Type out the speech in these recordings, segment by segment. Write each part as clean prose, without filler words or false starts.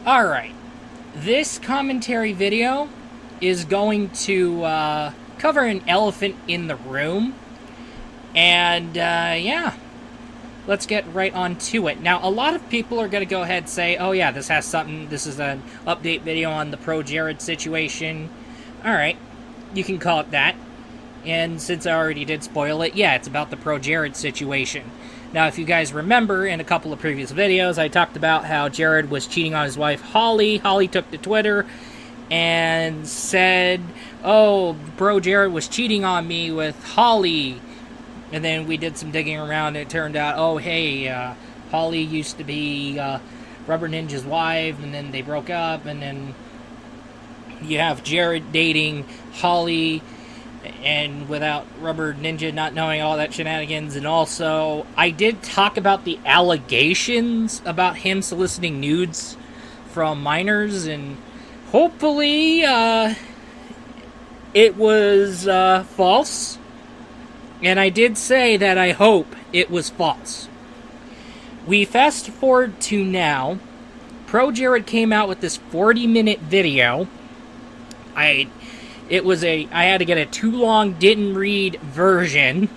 Alright, this commentary video is going to cover an elephant in the room, and yeah, let's get right on to it. Now, a lot of people are going to go ahead and say, oh yeah, this is an update video on the Projared situation. Alright, you can call it that. And since I already did spoil it, yeah, it's about the Projared situation. Now, if you guys remember, in a couple of previous videos, I talked about how Jared was cheating on his wife, Holly. Holly took to Twitter and said, oh, Projared was cheating on me with Holly. And then we did some digging around, and it turned out, oh, hey, Holly used to be Rubber Ninja's wife, and then they broke up, and then you have Jared dating Holly, and without Rubber Ninja not knowing all that shenanigans. And also, I did talk about the allegations about him soliciting nudes from minors, and hopefully it was false. And I did say that I hope it was false. We fast forward to now. Projared came out with this 40-minute video. I had to get a too long, didn't read version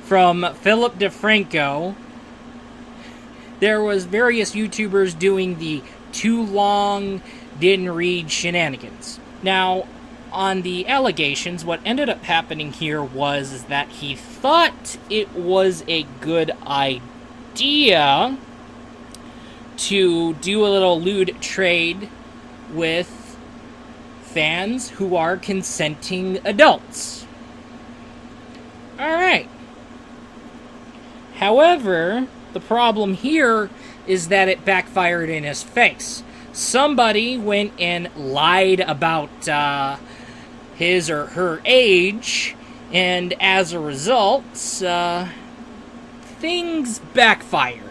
from Philip DeFranco. There was various YouTubers doing the too long, didn't read shenanigans. Now, on the allegations, what ended up happening here was that he thought it was a good idea to do a little lewd trade with fans who are consenting adults. Alright. However, the problem here is that it backfired in his face. Somebody went and lied about his or her age, and as a result, things backfired.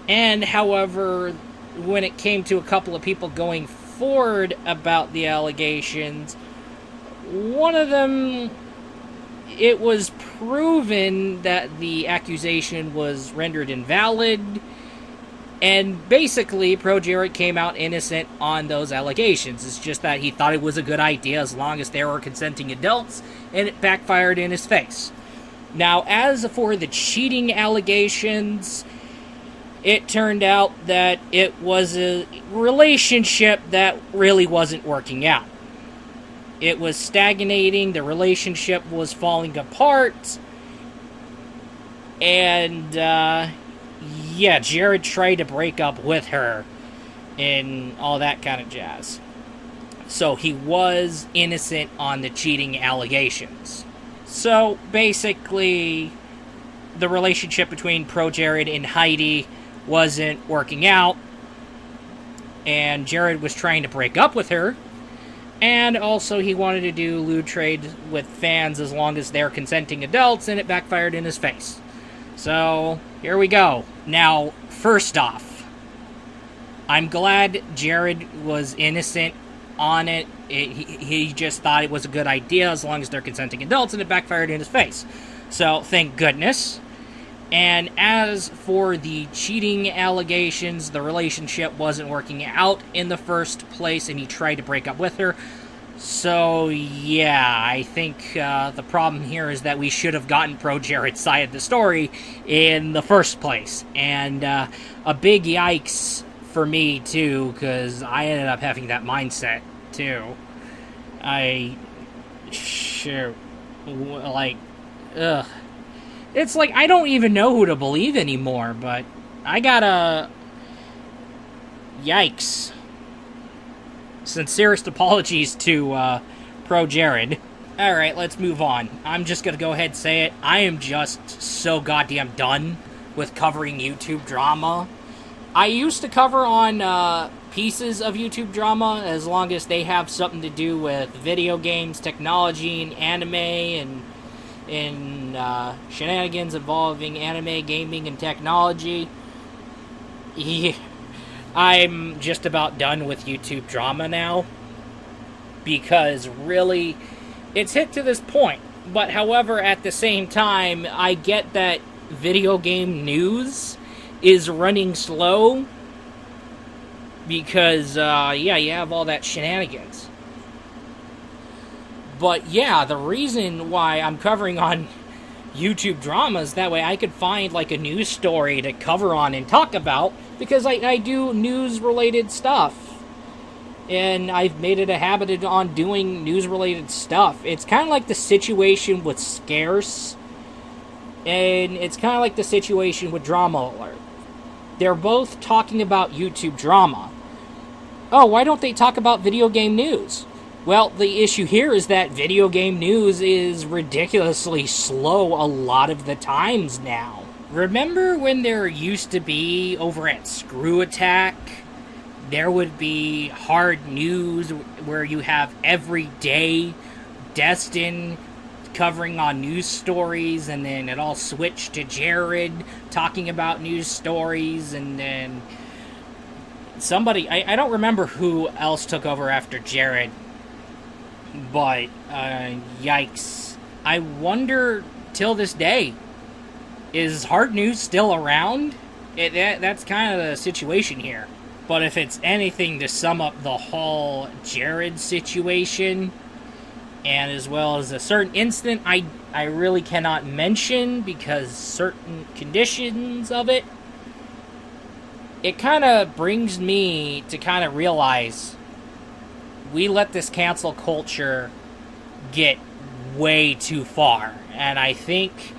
And however, when it came to a couple of people going forward about the allegations, one of them, it was proven that the accusation was rendered invalid, and basically Projared came out innocent on those allegations. It's just that he thought it was a good idea as long as there were consenting adults, and it backfired in his face. Now, as for the cheating allegations, it turned out that it was a relationship that really wasn't working out. It was stagnating, the relationship was falling apart, and, yeah, Jared tried to break up with her and all that kind of jazz. So he was innocent on the cheating allegations. So, basically, the relationship between Projared and Heidi wasn't working out, and Jared was trying to break up with her, and also he wanted to do lewd trade with fans as long as they're consenting adults, and it backfired in his face. So, here we go. Now, first off, I'm glad Jared was innocent on it. He just thought it was a good idea as long as they're consenting adults, and it backfired in his face. So, thank goodness. And as for the cheating allegations, the relationship wasn't working out in the first place, and he tried to break up with her. So, yeah, I think the problem here is that we should have gotten Projared's side of the story in the first place. And a big yikes for me, too, because I ended up having that mindset, too. Ugh. It's like, I don't even know who to believe anymore, but I gotta... Yikes. Sincerest apologies to Projared. Alright, let's move on. I'm just gonna go ahead and say it. I am just so goddamn done with covering YouTube drama. I used to cover on pieces of YouTube drama as long as they have something to do with video games, technology, and anime, and shenanigans involving anime, gaming, and technology. Yeah, I'm just about done with YouTube drama now, because really, it's hit to this point. But however, at the same time, I get that video game news is running slow, because, yeah, you have all that shenanigans. But, yeah, the reason why I'm covering on YouTube dramas, that way I could find, like, a news story to cover on and talk about, because I do news-related stuff. And I've made it a habit on doing news-related stuff. It's kind of like the situation with Scarce, and it's kind of like the situation with Drama Alert. They're both talking about YouTube drama. Oh, why don't they talk about video game news? Well, the issue here is that video game news is ridiculously slow a lot of the times now. Remember when there used to be, over at Screw Attack, there would be hard news where you have every day Destin covering on news stories, and then it all switched to Jared talking about news stories, and then somebody, I don't remember who else took over after Jared, but yikes. I wonder, till this day, is hard news still around? That's kind of the situation here. But if it's anything to sum up the whole Jared situation, and as well as a certain incident I really cannot mention because certain conditions of it, it kind of brings me to kind of realize we let this cancel culture get way too far. And I think,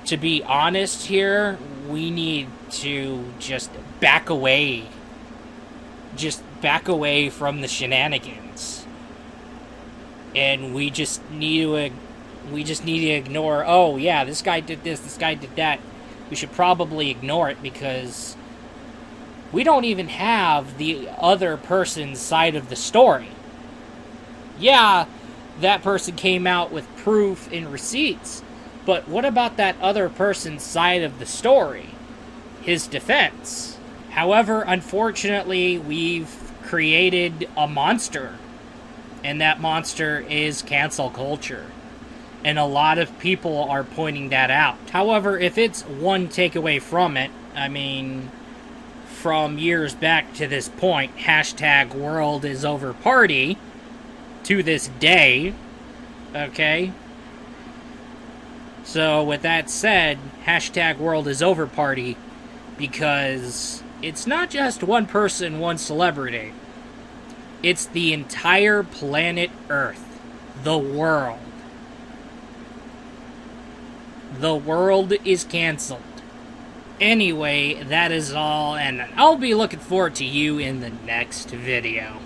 to be honest here, we need to just back away. Just back away from the shenanigans. And we just need to ignore, oh yeah, this guy did this, this guy did that. We should probably ignore it because we don't even have the other person's side of the story. Yeah, that person came out with proof and receipts, but what about that other person's side of the story? His defense. However, unfortunately, we've created a monster, and that monster is cancel culture. And a lot of people are pointing that out. However, if it's one takeaway from it, I mean, from years back to this point, hashtag world is over party, to this day, okay? So, with that said, hashtag world is over party, because it's not just one person, one celebrity. It's the entire planet Earth. The world. The world is canceled. Anyway, that is all, and I'll be looking forward to you in the next video.